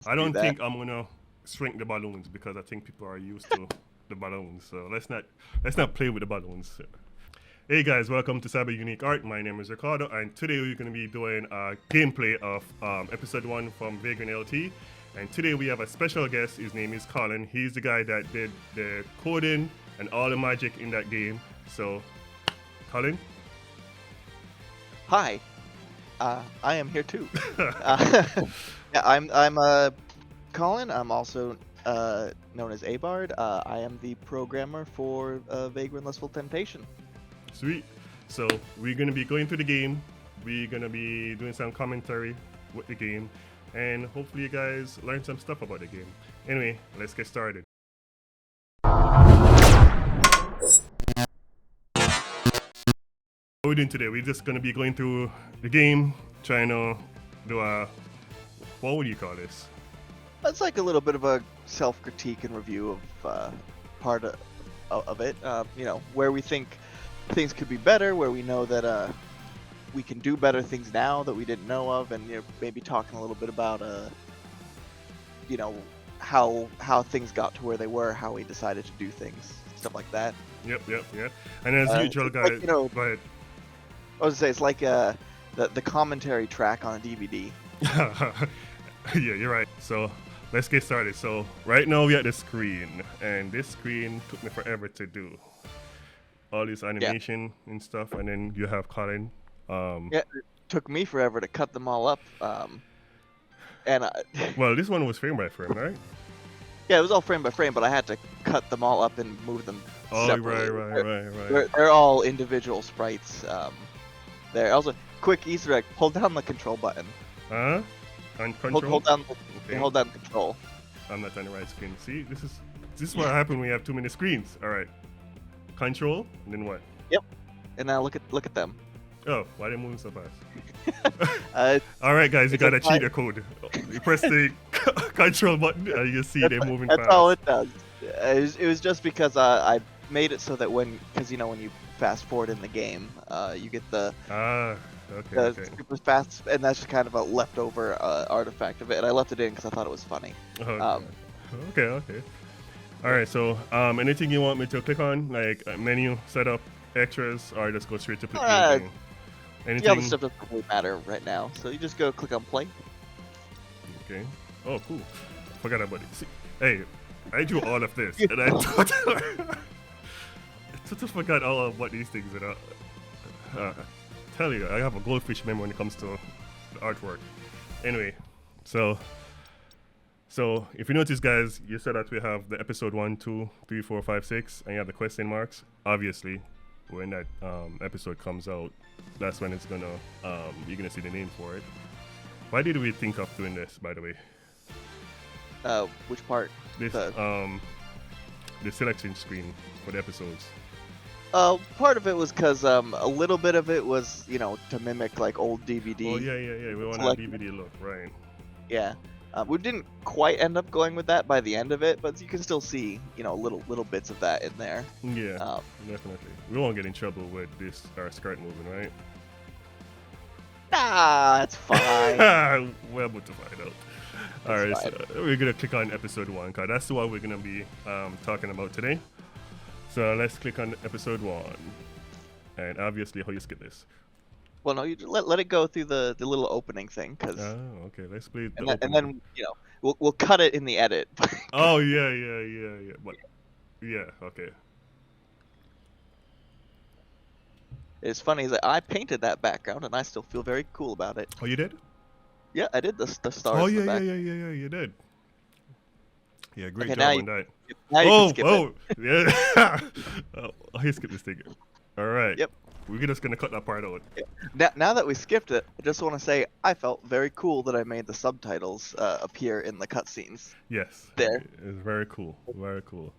I don't think I'm gonna shrink the balloons because I think people are used to the balloons. So let's not play with the balloons. Hey guys, welcome to Cyber Unique Art. My name is Ricardo, and today we're gonna be doing a gameplay of episode 1 from Vaygren LT. And today we have a special guest. His name is Colin. He's the guy that did the coding and all the magic in that game. So, Colin. Hi, I am here too. Yeah, I'm Colin. I'm also known as Abard. I am the programmer for Vagrant Lustful Temptation. Sweet. So we're gonna be going through the game. We're gonna be doing some commentary with the game, and hopefully you guys learn some stuff about the game. Anyway, let's get started. What we're doing today, we're just gonna be going through the game, trying to do a, what would you call this? That's like a little bit of a self-critique and review of part of it. You know, where we think things could be better, where we know that we can do better things now that we didn't know of, and maybe talking a little bit about you know, how things got to where they were, how we decided to do things, stuff like that. Yep. And as usual, guys, like, you know, go ahead. I was gonna say it's like the commentary track on a DVD. Yeah, you're right. So let's get started. So right now we're at the screen, and this screen took me forever to do. All this animation and stuff, and then you have Colin. Yeah, it took me forever to cut them all up. And well, this one was frame by frame, right? Yeah, it was all frame by frame, but I had to cut them all up and move them separately. Right. They're all individual sprites. There. Also, quick Easter egg: hold down the control button. Huh? On control. Hold down. Okay. Hold down control. I'm not on the right screen. See, this is what happens when you have too many screens. All right. Control, and then what? Yep. And now look at them. Oh, why are they moving so fast? All right, guys, you got a cheater code. You press the control button, and you see they're moving fast. That's all it does. It was just because I made it so that because you know when you fast forward in the game, you get the super fast, and that's just kind of a leftover artifact of it. And I left it in because I thought it was funny. Okay. All right, so anything you want me to click on, like menu, setup, extras, or just go straight to play? Anything? The other stuff doesn't really matter right now, so you just go click on play. Okay. Oh, cool. Forgot about it. See, hey, I do all of this, and I totally forgot all about these things. And tell you, I have a goldfish memory when it comes to the artwork. Anyway, so if you notice, guys, you said that we have the episode 1, 2, 3, 4, 5, 6, and you have the question marks. Obviously, when that episode comes out, that's when it's gonna you're gonna see the name for it. Why did we think of doing this, by the way? Which part? This the selection screen for the episodes. Part of it was because a little bit of it was, you know, to mimic like old DVD. Oh yeah. We want a DVD look, right? Yeah. We didn't quite end up going with that by the end of it, but you can still see, you know, little bits of that in there. Yeah, definitely. We won't get in trouble with this our skirt moving, right? Nah, that's fine. We're about to find out. Alright, so we're gonna click on episode 1, because that's the one we're gonna be talking about today. So let's click on episode 1. And obviously, how you skip this? Well, no, you let it go through the little opening thing, cause. Oh, okay. Let's play the and then you know we'll cut it in the edit. Oh yeah. But yeah, okay. It's funny that I painted that background, and I still feel very cool about it. Oh, you did? Yeah, I did the stars. Oh yeah, you did. Yeah, great job on that. Now you can skip it. Yeah. He skipped this thing. All right. Yep. We're just gonna cut that part out. Now that we skipped it, I just want to say I felt very cool that I made the subtitles appear in the cutscenes. Yes. There. It's very cool. Very cool.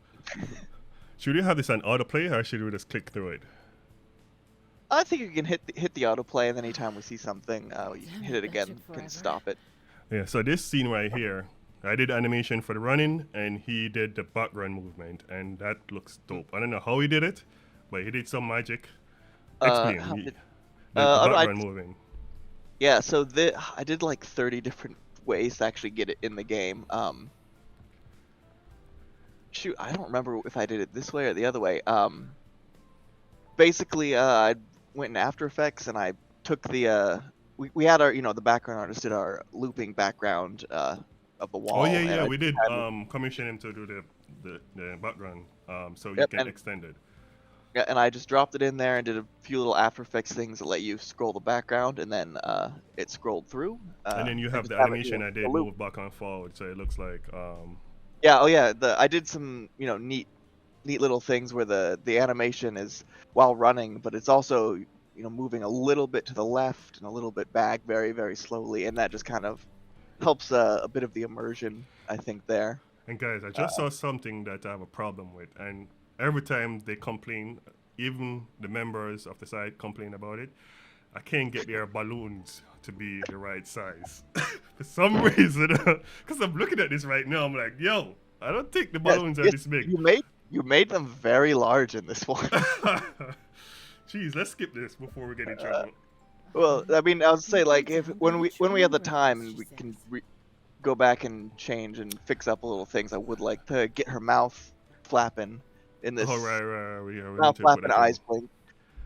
Should we have this on autoplay, or should we just click through it? I think you can hit the autoplay, and anytime we see something, you can hit it again, can stop it. Yeah. So this scene right here, I did animation for the running, and he did the background movement, and that looks dope. I don't know how he did it, but he did some magic. Explain. The background moving. Yeah, so I did like 30 different ways to actually get it in the game. Shoot, I don't remember if I did it this way or the other way. Basically, I went in After Effects and I took the we had our the background artist did our looping background of the wall. Oh yeah, and yeah, I we did had- commission him to do the background, so you Yep, can and extend it. yeah, and I just dropped it in there and did a few little After Effects things that let you scroll the background, and then it scrolled through. And then you And have just the have it, animation I the did loop. move back and forward, so it looks like Yeah, oh yeah, I did some neat little things where the animation is while running, but it's also moving a little bit to the left and a little bit back very very slowly, and that just kind of helps a bit of the immersion, I think, there. And guys, I just saw something that I have a problem with, and every time they complain, even the members of the site complain about it, I can't get their balloons to be the right size. For some reason, because I'm looking at this right now, I'm like, yo, I don't think the balloons are this big. You made them very large in this one. Jeez, let's skip this before we get in trouble. Well, I mean, I would say like if when we have the time and we can go back and change and fix up little things, I would like to get her mouth flapping in this. Oh, right. We need Mouth to put flapping, that eyes in. blink.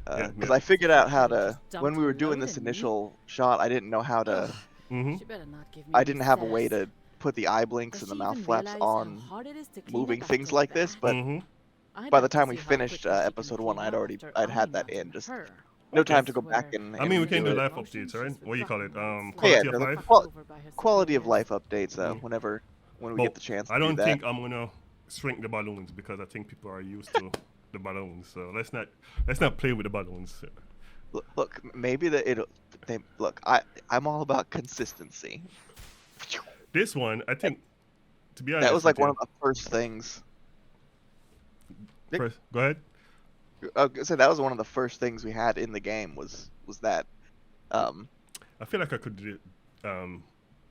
Yeah, Because yeah. I figured out how to Just when we were dumped a doing load this in me. initial shot. I didn't know how to. Mm-hmm. She better not give me I any didn't have a way sass. to put the eye blinks Does and the she mouth even flaps realize how on hard it is to clean moving it up things like like this, that? but Mm-hmm. I'd by the like to time we see how finished quickly she can episode 1, clean I'd up already after had I'm that not in. Just her. no Okay. time to go back Swear. and. I mean, we and can do do it. life updates, right? What do you call it? Yeah, Quality of the life? quality of life updates. Mm. When we But get the chance. I to do don't that. think I'm gonna shrink the balloons because I think people are used to the balloons. So let's not play with the balloons. Look, maybe look. I'm all about consistency. This one, I think, to be honest, That was like with one you, of the first things. first, go ahead. So that was one of the first things we had in the game was that. I feel like I could do it.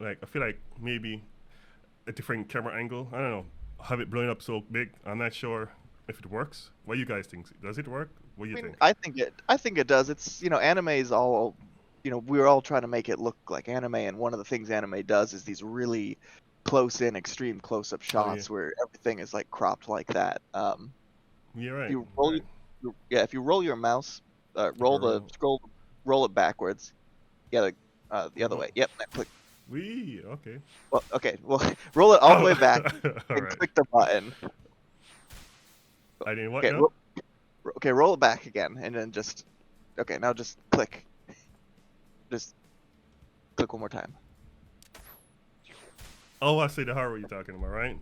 Like I feel like maybe a different camera angle. I don't know. Have it blowing up so big. I'm not sure if it works. What do you guys think? Does it work? What do you think? I think it does. It's anime is all, we're all trying to make it look like anime, and one of the things anime does is these really close in, extreme close up shots where everything is like cropped like that. You're right. If you roll, Right. if you roll your mouse, roll it backwards. Yeah, the other way. Yep. Click. Okay. Well, okay. Well, roll it all the way back All and right. click the button. I didn't what Okay. now? Okay. Roll it back again, and then just. Okay. Now just click. Just click one more time. Oh, I see the horror you're talking about, right?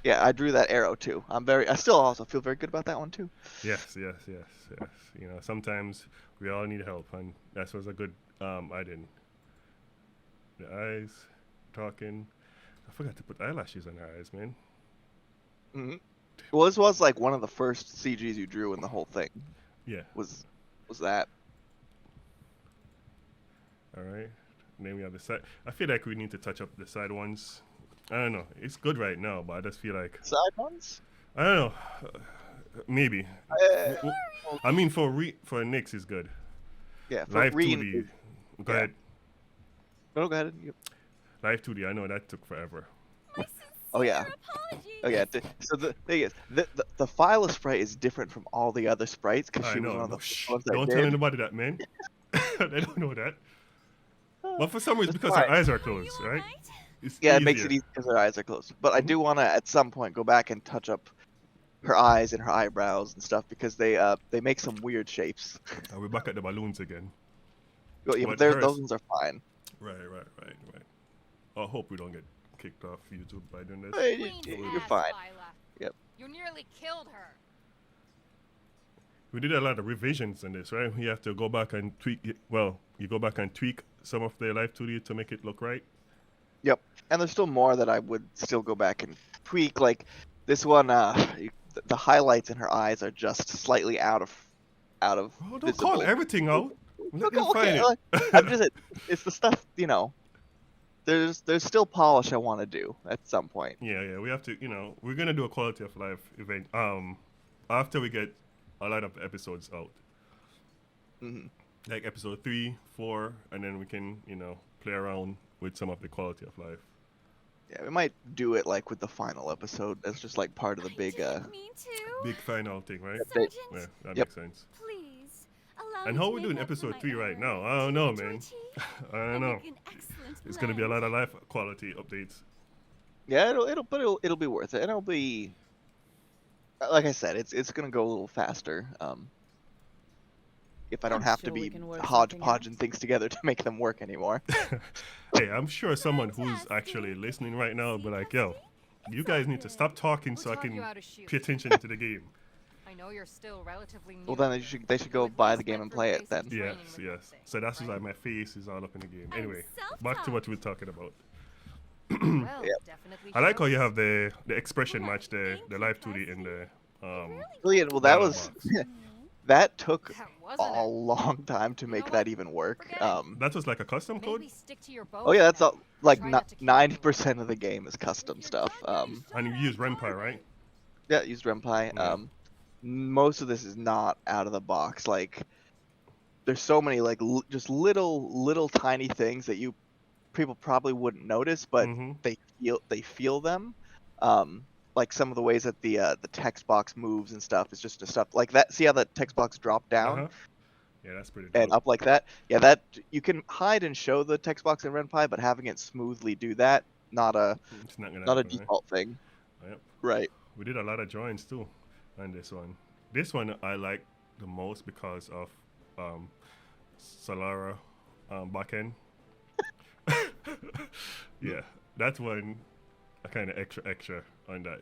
Yeah, I drew that arrow too. I still also feel very good about that one too. Yes. You know, sometimes we all need help, and that was a good. I didn't. The eyes, talking. I forgot to put eyelashes on her eyes, man. hmm Well, this was like one of the first CGs you drew in the whole thing. Yeah. Was that? All right. And then we have the side. I feel like we need to touch up the side ones. I don't know. It's good right now, but I just feel like Side ones? I don't know. Maybe. Uh, I mean, for Nyx is good. yeah, for Live Reen. 2D. Go yeah. ahead. No, go ahead. Live 2D. I know that took forever. Oh yeah. Oh yeah. So the thing is, the Phyla sprite is different from all the other sprites because I she was know. one of the No, first ones I don't did. tell anybody that, man. They don't know that. But for some reason, It's because her fine. eyes are closed, right? It's Yeah, it easier. makes it easy because her eyes are closed. But I do want to at some point go back and touch up her eyes and her eyebrows and stuff because they make some weird shapes. We're back at the balloons again. Well, yeah, But but hers- those ones are fine. Right. I hope we don't get kicked off YouTube by doing this. Hey, Queen's you're ass, fine. Lila. Yep. You nearly killed her. We did a lot of revisions in this, right? You have to go back and tweak it. Well, you go back and tweak some of the Live 2D to make it look right. Yep. And there's still more that I would still go back and tweak. Like this one, the highlights in her eyes are just slightly out of Oh, don't visible. call everything out. Let them Okay, find it. I'm just it's the stuff, There's still polish I want to do at some point. Yeah. We have to, we're gonna do a quality of life event. After we get a lot of episodes out, hmm like episode 3, 4, and then we can, play around with some of the quality of life. Yeah, we might do it like with the final episode. That's just like part of the big. Didn't mean to. Big final thing, right? Sergeant, Yeah, that Yep. makes sense. please allow And me how to we make doing up for episode my 3 right error. now? I don't know, Didn't man. Souichi? I I'll don't know. make an excellent It's gonna be a blend. lot of life quality updates. Yeah, it'll be worth it, and it'll be. Like I said, it's gonna go a little faster. If I don't I'm have sure to we be can work something out. hodgepodging things together to make them work anymore. Hey, I'm sure someone who's actually listening right now will be like, yo, you guys need to stop talking Who so I taught you can how to shoot? pay attention to the game. I know you're still relatively new. Well, then here. they should You go at buy least the game went and through play it basic then. Yes, training with yes. those So that's things, why right? my face is all up in the game. I'm Anyway, back to what we were talking about. Well, Yep. definitely I like how you shows. have the expression Yeah, match, the thank you, live 2D Presley. and the Brilliant. Well, that Battle was box. that took That a wasn't it. long time to You make know that what? even work. Forget it. That was like a custom code, Maybe stick to your bow. Oh yeah, for that's now. all. Like Try not to keep 90% of the game is custom stuff. and you use Renpai, right? Yeah, used Renpai. Yeah. Most of this is not out of the box. Like, there's so many like just little tiny things that people probably wouldn't notice, but Mhm. they feel them. Like some of the ways that the text box moves and stuff is just stuff like that. See how the text box dropped down Uh-huh. Yeah, that's pretty and dope. up like that? Yeah, that you can hide and show the text box in Renpai, but having it smoothly do that, not a It's not gonna not a happen, right? default thing. Yep. Right. We did a lot of joins too on this one. This one I like the most because of Solara backend. Yeah, that one I kind of extra on that.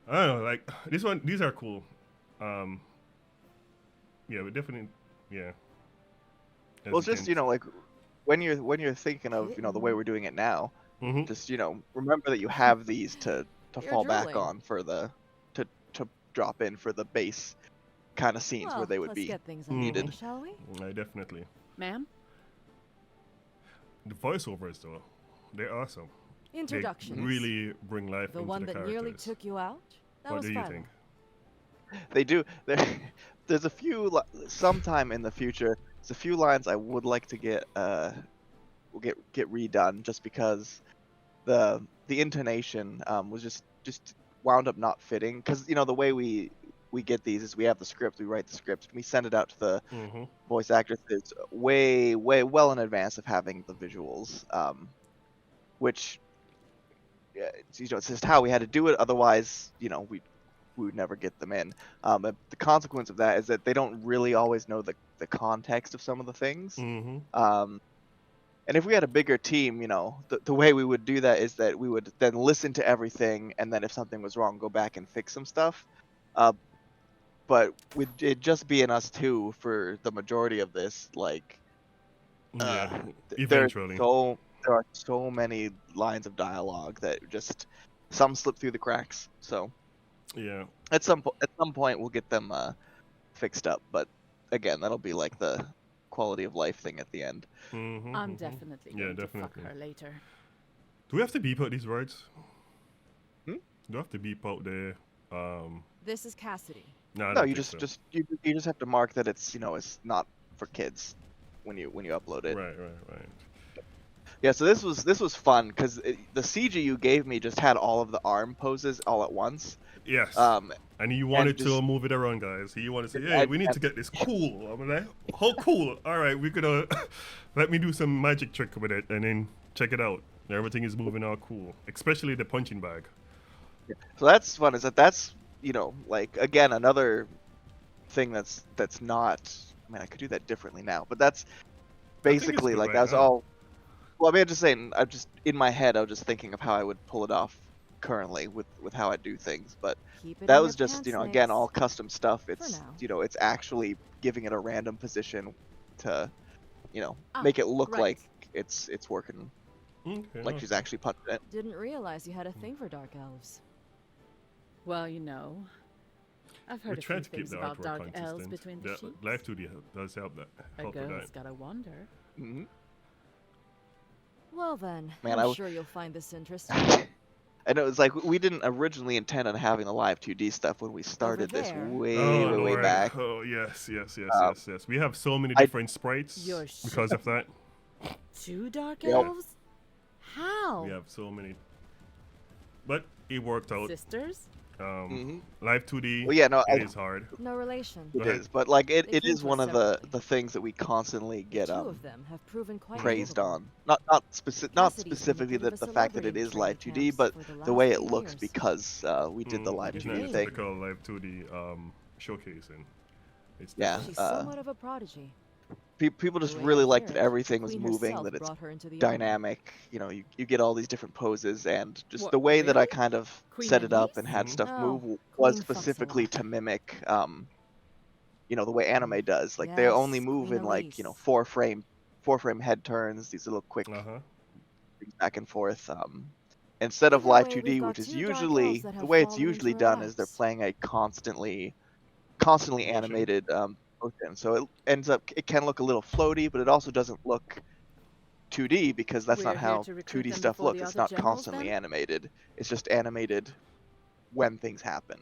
I don't know, like this one. These are cool. Yeah, we definitely yeah. As Well, it's just can- like when you're thinking of the way we're doing it now, Mhm. just remember that you have these to You're fall back drooling. on for the to drop in for the base kind of scenes Well, where they would let's be. get things needed. underway, shall we? I definitely. Ma'am? The voiceovers though, they're awesome. Introductions. They really bring life The into one the that nearly characters. took you out? That What was do you Philo. think? They do. There's a few sometime in the future. There's a few lines I would like to get redone just because the intonation was just wound up not fitting because the way we get these is we have the script, we write the script, we send it out to the Mm-hmm. voice actors way well in advance of having the visuals, which it's just how we had to do it. Otherwise, we would never get them in. But the consequence of that is that they don't really always know the context of some of the things. Mm-hmm. And if we had a bigger team, the way we would do that is that we would then listen to everything, and then if something was wrong, go back and fix some stuff. But with it just being us two for the majority of this, like, Yeah. there Eventually. are so many lines of dialogue that just some slip through the cracks. So Yeah. at some point we'll get them fixed up. But again, that'll be like the quality of life thing at the end. Mm-hmm, I'm mhm. definitely Yeah, going to definitely. fuck her later. Do we have to beep out these words? Hmm? Do we have to beep out the This is Cassidy. No, I No, don't you think just so. you just have to mark that it's it's not for kids when you upload it. Right. Yeah, so this was fun because the CG you gave me just had all of the arm poses all at once. Yes. Um, And he wanted to just- move it around, guys. He wanted to say, I- "Hey, we need to get this cool." I'm like, "How cool? All right, we could let me do some magic trick with it, and then check it out. Everything is moving all cool, especially the punching bag." So that's fun. Is that's like again another thing that's not. I mean, I could do that differently now, but that's think it's basically good like right that's now. all. Well, I mean, I'm just saying. I'm just in my head. I was just thinking of how I would pull it off currently with how I do things, but Keep it that in was your just pants, again Nix. all custom stuff. It's now. it's actually giving it a random position to Ah, make it look right. like it's working Okay, like she's actually punching it. Didn't realize you had a thing for dark elves. Well, I've We're heard a trying few to keep things the about artwork dark consistent. elves between the sheets. Live 2D does help that. A Help with girl's that. gotta wonder. hmm Well then, Man, I'm sure you'll find this interesting. And it was like we didn't originally intend on having the live 2D stuff when we started this there. way Oh, way Lord. back. Oh yes. Um, We have so many I- different sprites You're because of that. 2 dark Yep. elves? How? We have so many. But it worked out. Sisters? Live 2D. Well, yeah, no, it is hard. No relation. Go It ahead. is, but like They it came is to one us of the separately. things that we constantly get Two of them have proven quite praised capable. on. Not Cassidy's been a specifically bit of the a fact that celebrity it in is live training 2D, camps but for the the last way it few looks years. because we did the live It's 2D not thing. typical live 2D showcasing. It's Yeah, different. She's somewhat of a prodigy. People just The way really I liked hear that it, everything was Queen moving, herself that it's brought her into the army. dynamic. You know, you get all these different poses, and just What, the way that I really? kind of Queen set it up Denise? and had Mhm. stuff Oh, move Queen was fucks a specifically lot. to mimic, the way anime does. Like they only Yes, move Queen in like Elise. four frame head turns, these little quick Uh-huh. things back and forth. Instead of Either live way, 2D, we've got which is two dark elves usually that the have way it's fallen usually into our done is they're ranks. playing a constantly Motion. animated motion. So it can look a little floaty, but it also doesn't look 2D because that's We're not here how to recruit 2D them stuff before looks. the It's other not generals, constantly then? animated. It's just animated when things happen.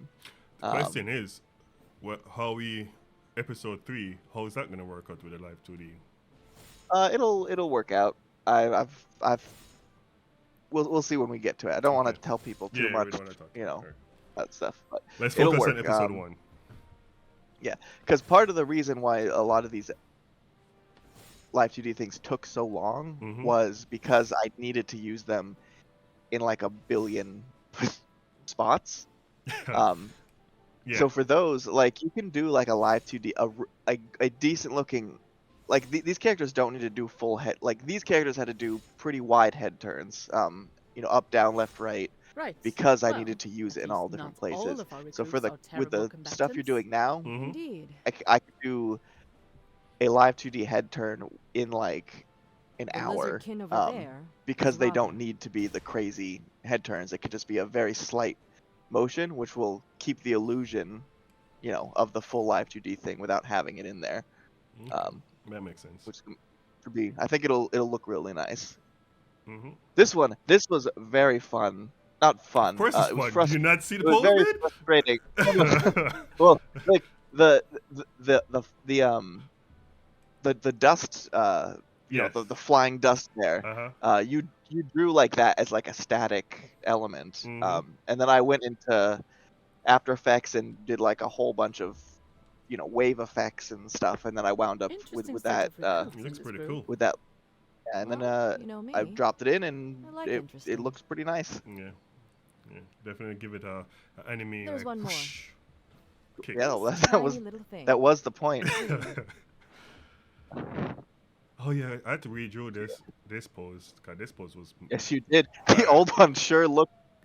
The question is, episode 3, how is that going to work out with a live 2D? It'll work out. We'll see when we get to it. I don't want Okay. to tell people too Yeah, we much, don't want to talk. Alright. that stuff, but Let's it'll focus on work. episode 1. Because part of the reason why a lot of these live 2D things took so long Mhm. was because I needed to use them in like a billion spots. Yeah. So for those, like you can do like a live 2D, a decent looking, like these characters don't need to do full head. Like these characters had to do pretty wide head turns, up, down, left, right, Right. because I Well, needed to use it at in all least different not all places. of our So for recruits are with the terrible stuff you're combatants. doing now, Mhm. Indeed. I could do a live 2D head turn in like an The hour, lizard kin over there because is they don't Robin. need to be the crazy head turns. It could just be a very slight motion, which will keep the illusion, of the full live 2D thing without having it in there. Okay. That makes sense. Which could be, I think it'll look really nice. Mm-hmm. This was very fun. Not fun. Of course it's it was fun. Did you not see the It was pose, very man? frustrating. Well, like the dust, Yes. the flying dust there. Uh-huh. You drew like that as like a static element. Mhm. And then I went into After Effects and did like a whole bunch of, wave effects and stuff, and then I wound up Interesting with set that of recruits It in looks this pretty group. cool. with that, and then Well, you know me. I dropped it in, and I like it interesting. looks pretty nice. Yeah. Yeah. Definitely give it a anime. There's like, one more. whoosh kick. Yeah, This that was tiny little thing. that was the point. Oh yeah, I had to redraw this pose. God, this pose was Yes, you did. The old one sure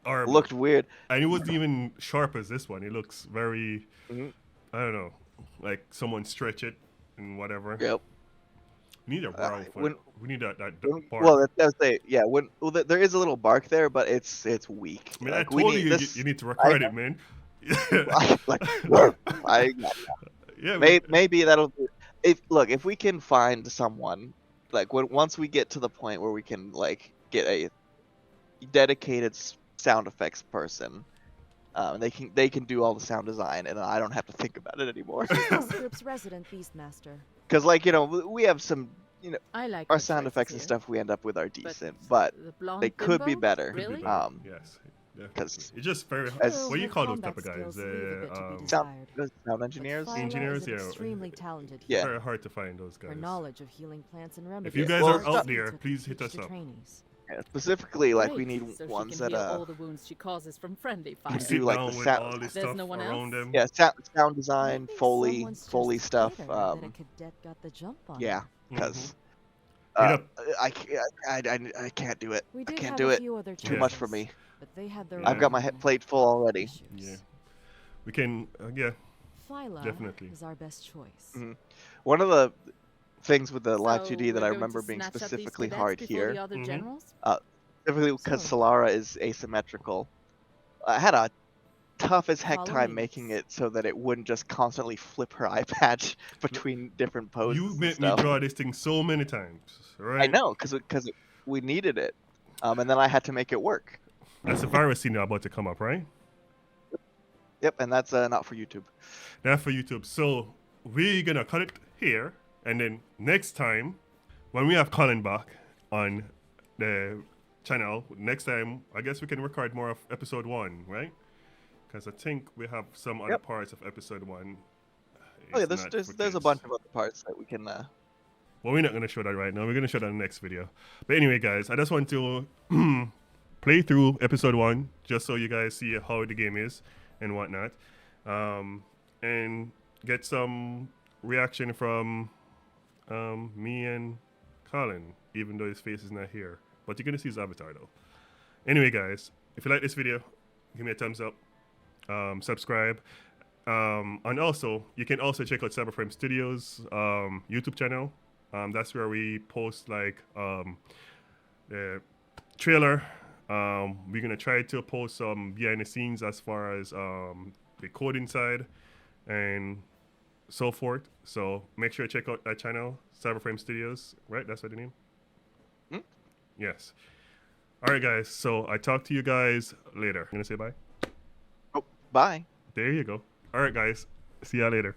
horrible. looked weird. And it wasn't even sharp as this one. It looks very, Mhm. I don't know, like someone stretch it and whatever. Yep. We need a brow for when- it. We need that When- bark. Well, that's say, yeah. There is a little bark there, but it's weak. I mean, Like, I we told need you this. you need to record it, man. Yeah, Maybe that'll. If we can find someone, like once we get to the point where we can like get a dedicated sound effects person, they can do all the sound design, and I don't have to think about it anymore. This group's resident beastmaster. Because we have some, I like our her sound choices effects and here. stuff we end up with are decent, but the blonde they could be bimbo? better. Could be Really? better. Yes, definitely. 'cause It's just very. as- Still, What do you her call those combat type of guys? skills leave a bit to be sound, desired. sound But engineers. Phyla Engineers, is yeah. extremely talented Yeah. here. Very hard to find those Her guys. knowledge of healing plants and remedies. If you guys Well, are it's out not- there, to please hit teach us to up. trainees. Yeah, specifically, like we Great, need so ones she can that heal all the wounds she causes from friendly fire. can Sit do like down the with sound. all this There's stuff no one around else? them. Yeah, sound I design, think Foley someone's Foley just stuff. bitter that a cadet got the jump on Yeah, her. because Hit up. I can't do it. We I did can't have do a it. few other Too much for choices, me. but they had their Yeah. I've got my own head plate full already. issues. Yeah. We can, yeah. Phyla Definitely. is our best choice. Mhm. One of the things with the live So 2D that we're I going to remember being snatch up these specifically cadets hard before here, the other Mhm. generals? specifically because So- Solara is asymmetrical. I had a tough as heck Follow time me, making miss. it so that it wouldn't just constantly flip her eye patch between different poses. You and made me stuff. draw this thing so many times, right? I know, because we needed it, and then I had to make it work. That's the virus scene now about to come up, right? Yep, and that's not for YouTube. Not for YouTube. So we're gonna cut it here, and then next time, when we have Colin back on the channel. Next time, I guess we can record more of episode 1, right? Because I think we have some other parts of episode 1. Oh yeah, It's not for there's a kids. bunch of other parts that we can. Well, we're not going to show that right now. We're going to show that in the next video. But anyway, guys, I just want to play through episode 1 just so you guys see how the game is and whatnot. And get some reaction from me and Colin, even though his face is not here. But you're going to see his avatar, though. Anyway, guys, if you like this video, give me a thumbs up. Subscribe. And also, you can also check out Cyberframe Studios YouTube channel. That's where we post like the trailer. We're gonna try to post some behind the scenes as far as the coding side and so forth. So make sure you check out that channel, Cyberframe Studios. Right, that's what the name. Yes. All right, guys. So I talk to you guys later. I'm gonna say bye. Oh, bye. There you go. All right, guys. See y'all later.